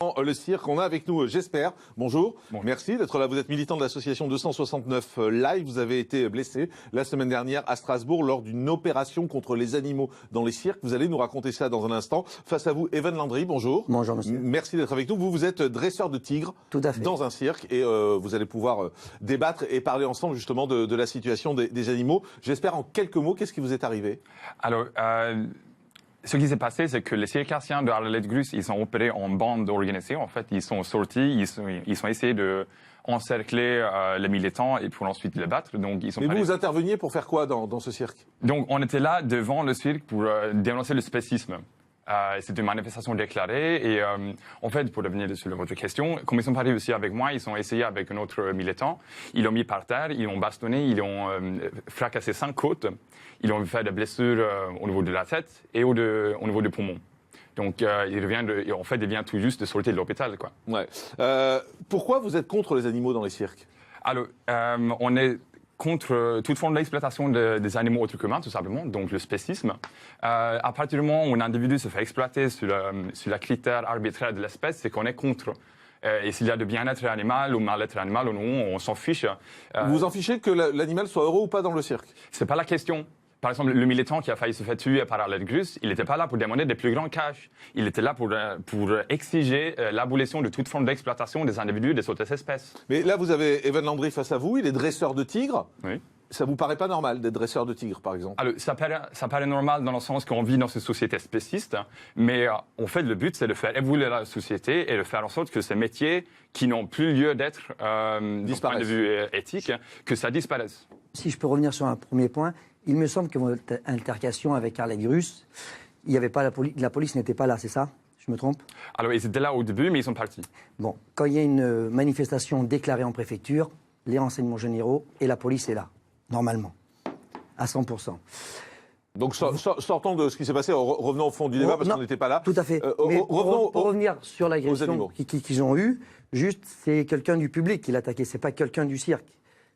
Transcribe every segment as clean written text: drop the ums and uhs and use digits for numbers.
Le cirque, on a avec nous, j'espère. Bonjour. Bonjour. Merci d'être là. Vous êtes militant de l'association 269 Live. Vous avez été blessé la semaine dernière à Strasbourg lors d'une opération contre les animaux dans les cirques. Vous allez nous raconter ça dans un instant. Face à vous, Evan Landry. Bonjour. Bonjour, monsieur. Merci d'être avec nous. Vous êtes dresseur de tigres. Tout à fait. Dans un cirque et vous allez pouvoir débattre et parler ensemble justement de la situation des animaux. J'espère en quelques mots, qu'est-ce qui vous est arrivé? Alors, ce qui s'est passé, c'est que les circassiens de Arlette-Grus, ils sont opérés en bande organisée. En fait, ils sont sortis, ils ont essayé de encercler les militants et pour ensuite les battre. Donc, ils sont Mais vous interveniez pour faire quoi dans ce cirque? Donc, on était là devant le cirque pour dénoncer le spécisme. C'est une manifestation déclarée et en fait, pour revenir sur votre question, comme ils sont pas réussi avec moi, ils ont essayé avec un autre militant. Ils l'ont mis par terre, ils l'ont bastonné, ils ont fracassé 5 côtes, ils ont fait des blessures au niveau de la tête et au niveau du poumon. Donc, il vient tout juste de sortir de l'hôpital, quoi. Ouais. Pourquoi vous êtes contre les animaux dans les cirques? Alors, on est contre toute forme d'exploitation des animaux autres qu'humains, tout simplement, donc le spécisme. À partir du moment où un individu se fait exploiter sur la critère arbitraire de l'espèce, c'est qu'on est contre. Et s'il y a de bien-être animal ou mal-être animal ou non, on s'en fiche. Vous vous en fichez que l'animal soit heureux ou pas dans le cirque? C'est pas la question. Par exemple, le militant qui a failli se faire tuer par Arlette-Grus, il n'était pas là pour demander des plus grands cash. Il était là pour exiger l'abolition de toute forme d'exploitation des individus des autres espèces. Mais là, vous avez Evan Landry face à vous, il est dresseur de tigres. Oui. Ça vous paraît pas normal d'être dresseur de tigres, par exemple? Alors, ça paraît normal dans le sens qu'on vit dans une société spéciste, mais en fait, le but, c'est de faire évoluer la société et de faire en sorte que ces métiers qui n'ont plus lieu d'être, d'un point de vue éthique, que ça disparaisse. Si je peux revenir sur un premier point, il me semble que votre altercation avec Arlette-Grus, il y avait pas la police n'était pas là, c'est ça? Je me trompe? Alors, ils étaient là au début, mais ils sont partis. Bon, quand il y a une manifestation déclarée en préfecture, les renseignements généraux et la police est là, normalement, à 100%. Donc, sortons de ce qui s'est passé, revenons au fond du débat, parce qu'on n'était pas là. Tout à fait. Mais pour revenir sur l'agression qu'ils ont eue, juste, c'est quelqu'un du public qui l'a attaqué, c'est pas quelqu'un du cirque.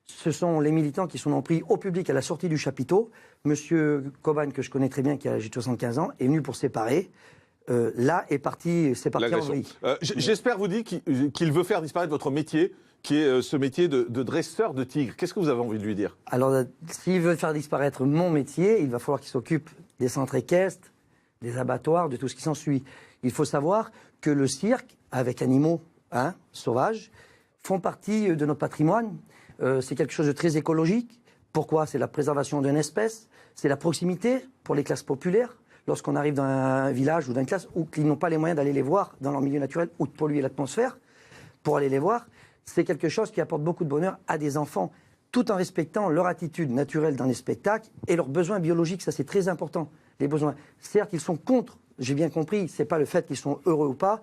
Ce sont les militants qui sont pris au public à la sortie du chapiteau. Monsieur Coban, que je connais très bien, qui a âgé de 75 ans, est venu pour séparer. Là, c'est parti en vrille. J'espère, vous dit, qu'il veut faire disparaître votre métier, qui est ce métier de dresseur de tigres. Qu'est-ce que vous avez envie de lui dire? Alors, s'il veut faire disparaître mon métier, il va falloir qu'il s'occupe des centres équestres, des abattoirs, de tout ce qui s'ensuit. Il faut savoir que le cirque, avec animaux sauvages, font partie de notre patrimoine. C'est quelque chose de très écologique. Pourquoi? C'est la préservation d'une espèce, c'est la proximité pour les classes populaires. Lorsqu'on arrive dans un village ou dans une classe où ils n'ont pas les moyens d'aller les voir dans leur milieu naturel ou de polluer l'atmosphère, pour aller les voir, c'est quelque chose qui apporte beaucoup de bonheur à des enfants, tout en respectant leur attitude naturelle dans les spectacles et leurs besoins biologiques. Ça, c'est très important, les besoins. Certes, ils sont contre, j'ai bien compris, c'est pas le fait qu'ils sont heureux ou pas.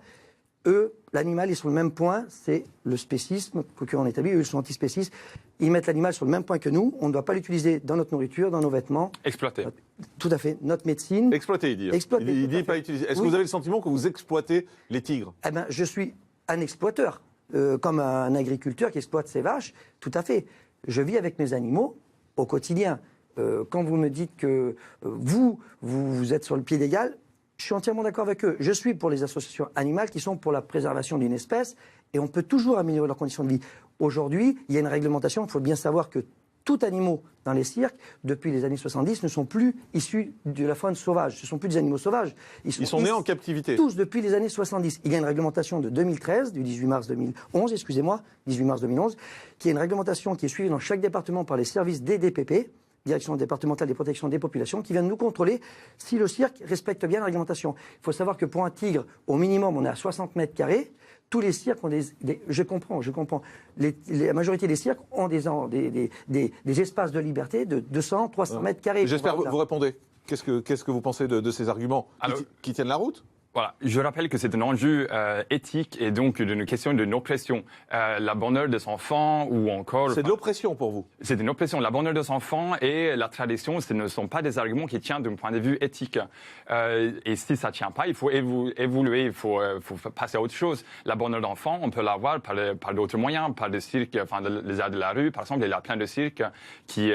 Eux, l'animal est sur le même point, c'est le spécisme qu'on établit, eux ils sont antispécistes. Ils mettent l'animal sur le même point que nous, on ne doit pas l'utiliser dans notre nourriture, dans nos vêtements. Exploiter. Tout à fait, notre médecine. Exploiter, il dit. Exploiter, il dit pas utiliser. Est-ce que vous avez le sentiment que vous exploitez les tigres? Eh bien, je suis un exploiteur, comme un agriculteur qui exploite ses vaches, tout à fait. Je vis avec mes animaux au quotidien. Quand vous me dites que vous êtes sur le pied d'égal, je suis entièrement d'accord avec eux. Je suis pour les associations animales qui sont pour la préservation d'une espèce et on peut toujours améliorer leurs conditions de vie. Aujourd'hui, il y a une réglementation. Il faut bien savoir que tous animaux dans les cirques, depuis les années 70, ne sont plus issus de la faune sauvage. Ce ne sont plus des animaux sauvages. Ils sont nés en captivité. Tous depuis les années 70. Il y a une réglementation de 2013, du 18 mars 2011, 18 mars 2011, qui est une réglementation qui est suivie dans chaque département par les services des DPP, Direction départementale des protections des populations, qui viennent nous contrôler si le cirque respecte bien la réglementation. Il faut savoir que pour un tigre, au minimum, on est à 60 mètres carrés. Tous les cirques ont je comprends. La majorité des cirques ont des espaces de liberté de 200, 300 mètres carrés. J'espère que vous répondez. Qu'est-ce que vous pensez de ces arguments qui tiennent la route? Voilà, je rappelle que c'est un enjeu éthique et donc une question d'une oppression. La bonheur des enfants ou encore... C'est de l'oppression pour vous? C'est une oppression. La bonheur des enfants et la tradition, ce ne sont pas des arguments qui tiennent d'un point de vue éthique. Et si ça ne tient pas, il faut évoluer, il faut passer à autre chose. La bonheur d'enfants, on peut l'avoir par d'autres moyens, par des cirques, enfin les arts de la rue, par exemple. Il y a plein de cirques qui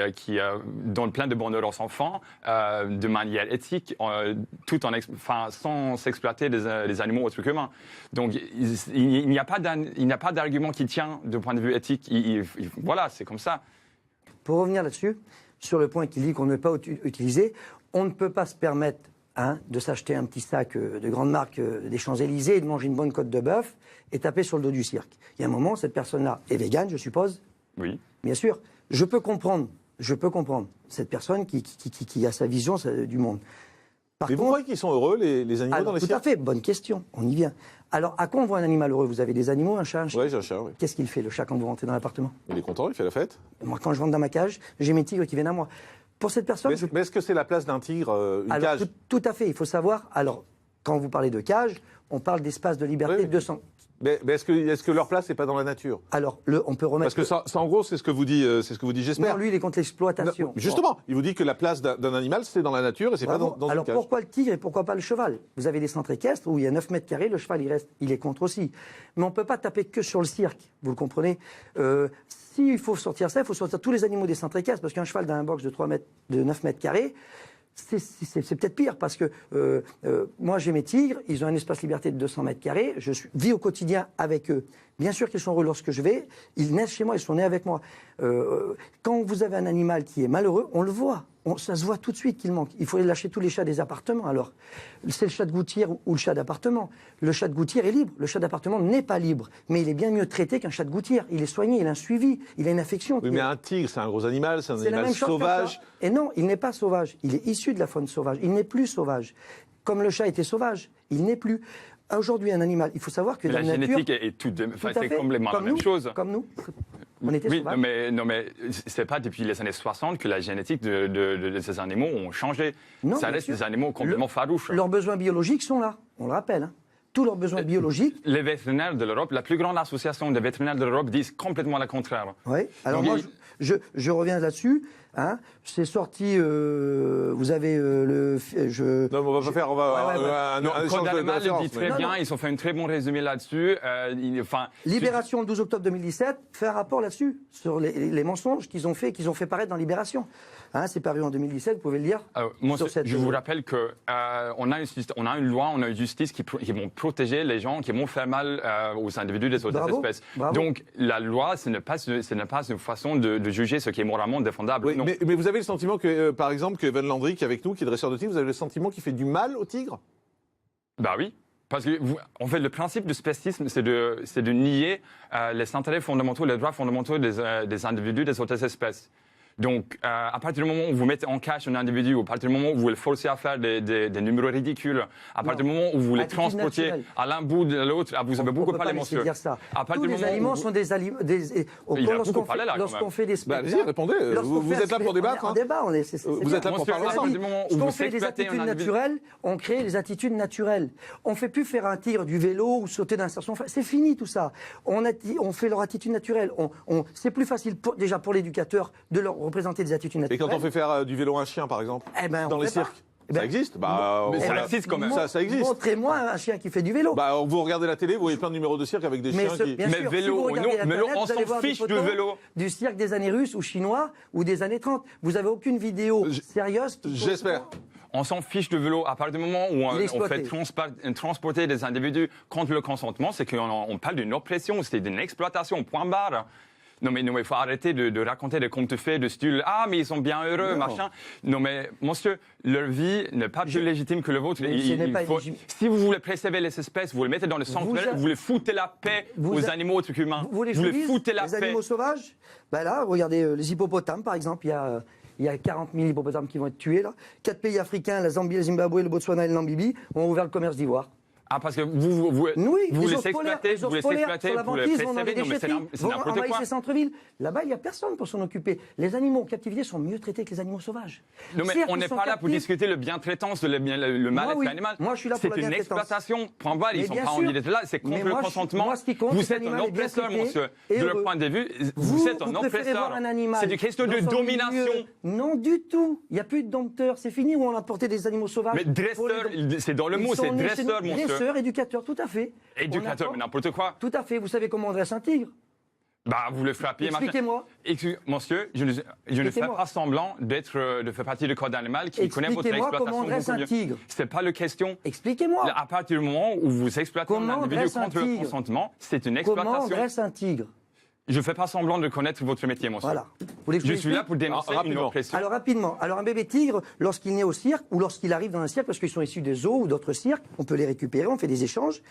donnent plein de bonheur aux enfants de manière éthique, tout en sans s'exploiter exploiter les animaux autres qu'humains. Donc, il n'y a pas d'argument qui tient de point de vue éthique. Voilà, c'est comme ça. Pour revenir là-dessus, sur le point qu'il dit qu'on ne peut pas utiliser, on ne peut pas se permettre de s'acheter un petit sac de grande marque des Champs-Élysées et de manger une bonne côte de bœuf et taper sur le dos du cirque. Il y a un moment, cette personne-là est végane, je suppose. Oui. Bien sûr. Je peux comprendre cette personne qui a sa vision du monde. Mais vous croyez qu'ils sont heureux, les animaux dans les cirques? Tout à fait, bonne question, on y vient. Alors, à quoi on voit un animal heureux? Vous avez des animaux, un chat, un chien? Oui, j'ai un chat, oui. Qu'est-ce qu'il fait, le chat, quand vous rentrez dans l'appartement? Il est content, il fait la fête. Moi, quand je rentre dans ma cage, j'ai mes tigres qui viennent à moi. Pour cette personne... Mais est-ce que c'est la place d'un tigre, une cage? Tout à fait, il faut savoir... Alors, quand vous parlez de cage, on parle d'espace de liberté de 200... Mais est-ce que leur place n'est pas dans la nature? Alors, on peut remettre... Parce que ça, en gros, c'est ce que vous dit, j'espère. Non, lui, il est contre l'exploitation. Justement, il vous dit que la place d'un animal, c'est dans la nature et c'est pas dans une Alors, cage. pourquoi le tigre et pourquoi pas le cheval? Vous avez des centres équestres où il y a 9 mètres carrés, le cheval, il est contre aussi. Mais on ne peut pas taper que sur le cirque, vous le comprenez. S'il faut sortir ça, il faut sortir tous les animaux des centres équestres, parce qu'un cheval dans un box de 9 mètres carrés, c'est peut-être pire, parce que moi j'ai mes tigres, ils ont un espace liberté de 200 mètres carrés, je vis au quotidien avec eux. Bien sûr qu'ils sont heureux lorsque je vais, ils naissent chez moi, ils sont nés avec moi. Quand vous avez un animal qui est malheureux, on le voit. Ça se voit tout de suite qu'il manque. Il faut lâcher tous les chats des appartements. Alors, c'est le chat de gouttière ou le chat d'appartement. Le chat de gouttière est libre. Le chat d'appartement n'est pas libre. Mais il est bien mieux traité qu'un chat de gouttière. Il est soigné, il a un suivi, il a une affection. Oui, mais un tigre, c'est un gros animal, c'est un C'est la animal même chose sauvage. Et non, il n'est pas sauvage. Il est issu de la faune sauvage. Il n'est plus sauvage. Comme le chat était sauvage, il n'est plus. Aujourd'hui, un animal, il faut savoir que la dans la nature... génétique est c'est complètement la même chose. Comme nous. On était sauvages. Non, mais c'est pas depuis les années 60 que la génétique de ces animaux ont changé. Non, ça reste des animaux complètement farouches. Leurs besoins biologiques sont là, on le rappelle. Tous leurs besoins biologiques. Les vétérinaires de l'Europe, la plus grande association des vétérinaires de l'Europe disent complètement le contraire. Oui, alors donc, moi, je reviens là-dessus. C'est sorti, vous avez Non, mais on va pas faire, un échange de le dit très bien, Non. ils ont fait un très bon résumé là-dessus. Libération, le 12 octobre 2017, fait un rapport là-dessus, sur les mensonges qu'ils ont fait paraître dans Libération. C'est paru en 2017, vous pouvez le lire. Je vous rappelle qu'on a une loi, on a une justice qui vont protéger les gens qui vont faire mal aux individus des autres espèces. Bravo. Donc la loi, ce n'est pas une façon de juger ce qui est moralement défendable. Oui, non. mais vous avez le sentiment que, par exemple, que Evan Landry, qui est avec nous, qui est dresseur de tigre, vous avez le sentiment qu'il fait du mal aux tigres? Bah oui. Parce que, en fait, le principe du spécisme, c'est de nier les intérêts fondamentaux, les droits fondamentaux des individus des autres espèces. Donc, à partir du moment où vous mettez en cache un individu, à partir du moment où vous le forcez à faire des numéros ridicules, à partir du moment où vous les transportez à l'un bout de l'autre, vous avez beaucoup parlé, monsieur. Tous les aliments sont des aliments. Lorsqu'on fait des spectacles. Allez-y, répondez. Vous êtes là pour débattre. En débat, vous êtes là pour parler ensemble. Lorsqu'on fait des attitudes naturelles, on crée des attitudes naturelles. On ne fait plus faire un tigre du vélo ou sauter d'un station. C'est fini tout ça. On fait leur attitude naturelle. C'est plus facile déjà pour l'éducateur de leur représenter des attitudes naturelles. Et quand on fait faire du vélo à un chien, par exemple, dans les cirques, ça existe? Mais ça existe quand même. Ça existe. Montrez-moi un chien qui fait du vélo. Vous regardez la télé, vous voyez plein de numéros de cirque avec des chiens qui... Mais vélo ou non, on s'en fiche du vélo. Du cirque des années russes ou chinois ou des années 30. Vous avez aucune vidéo sérieuse? J'espère. On s'en fiche de vélo. À partir du moment où on fait transporter des individus contre le consentement, c'est qu'on parle d'une oppression, c'est d'une exploitation, point barre. Non, mais il faut arrêter de raconter des contes faits de style « Ah, mais ils sont bien heureux, machin ». Non, mais monsieur, leur vie n'est pas plus légitime que le vôtre. Si vous voulez préserver les espèces, vous les mettez dans le sanctuaire, vous les foutez la paix aux animaux autres qu'humains. Vous les foutez la paix. Les animaux sauvages, là, regardez les hippopotames, par exemple, il y a 40 000 hippopotames qui vont être tués, là. 4 pays africains, la Zambie, le Zimbabwe, le Botswana et le Namibie, ont ouvert le commerce d'ivoire. Parce que vous les exploitez pour les préserver. Non, mais c'est n'importe quoi. Ces centres-villes. Là-bas, il n'y a personne pour s'en occuper. Les animaux en captivité sont mieux traités que les animaux sauvages. Non, mais on n'est pas là pour discuter le bien-traitance, le mal-être animal. Moi, je suis là pour la C'est une exploitation. Point barre, ils ne sont pas envie d'être là. C'est contre le consentement. Vous êtes un oppresseur, monsieur. De leur point de vue, vous êtes un oppresseur. C'est du question de domination. Non, du tout. Il n'y a plus de dompteurs. C'est fini où on a porté des animaux sauvages. Mais dresseur, c'est dans le mot, c'est dresseur, monsieur. Éducateur, tout à fait. Éducateur, mais n'importe quoi. Tout à fait. Vous savez comment on dresse un tigre? Bah, vous le frappez. Expliquez-moi. Monsieur, je ne fais pas semblant de faire partie du corps d'animal qui connaît votre exploitation. Comment on dresse un tigre. C'est pas la question. Expliquez-moi. À partir du moment où vous exploitez un individu contre le consentement, c'est une exploitation. Comment on dresse un tigre? Je ne fais pas semblant de connaître votre métier, monsieur. Voilà. Je suis là pour dénoncer une oppression. Alors rapidement. Alors un bébé tigre, lorsqu'il naît au cirque ou lorsqu'il arrive dans un cirque, parce qu'ils sont issus des zoos ou d'autres cirques, on peut les récupérer, on fait des échanges.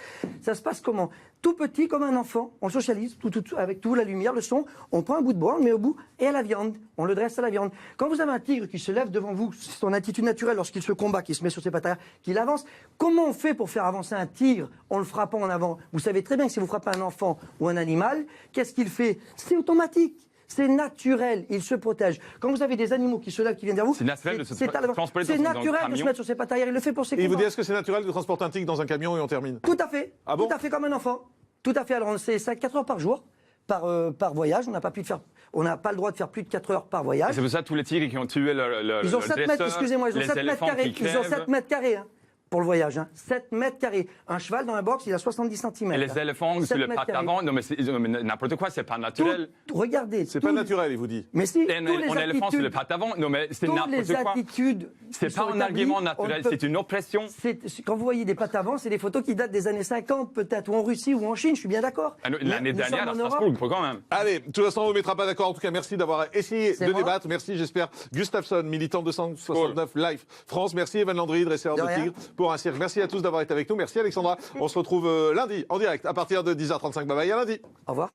Ça se passe comment? Tout petit, comme un enfant, on le socialise, avec tout, la lumière, le son, on prend un bout de bois, on le met au bout, et à la viande. On le dresse à la viande. Quand vous avez un tigre qui se lève devant vous, c'est son attitude naturelle lorsqu'il se combat, qu'il se met sur ses pattes arrière, qu'il avance, comment on fait pour faire avancer un tigre en le frappant en avant? Vous savez très bien que si vous frappez un enfant ou un animal, qu'est-ce qu'il fait? C'est automatique. C'est naturel, il se protège. Quand vous avez des animaux qui se lèvent, qui viennent vers vous, c'est naturel de se transporter c'est naturel de se mettre sur ses pattes arrière. Il le fait pour ses combats. Et il vous dit, est-ce que c'est naturel de transporter un tigre dans un camion et on termine? Tout à fait. Ah bon? Tout à fait comme un enfant. Tout à fait. Alors c'est 4 heures par jour, par voyage. On n'a pas le droit de faire plus de 4 heures par voyage. C'est pour ça que tous les tigres qui ont tué le Ils ont 7 mètres, excusez-moi, ils ont 7 mètres carrés. Ils ont 7 mètres carrés. Hein. Pour le voyage, 7 mètres carrés. Un cheval dans un box, il a 70 cm. Et les éléphants sur le pattes avant, non mais n'importe quoi, c'est pas naturel. Regardez. C'est pas naturel, il vous dit. Mais si, un éléphant sur le pattes avant, non mais c'est n'importe quoi. Toutes les attitudes. C'est pas un argument naturel, c'est une oppression. Quand vous voyez des pattes avant, c'est des photos qui datent des années 50 peut-être, ou en Russie ou en Chine, je suis bien d'accord. L'année dernière à Strasbourg, quand même. Allez, de toute façon, on ne vous mettra pas d'accord. En tout cas, merci d'avoir essayé de débattre. Merci, j'espère. Gustafsson, militant 269 Life France. Merci Evan Landry, dresseur de tigres pour un cirque. Merci à tous d'avoir été avec nous. Merci Alexandra. On se retrouve lundi en direct à partir de 10h35. Bye bye, à lundi. Au revoir.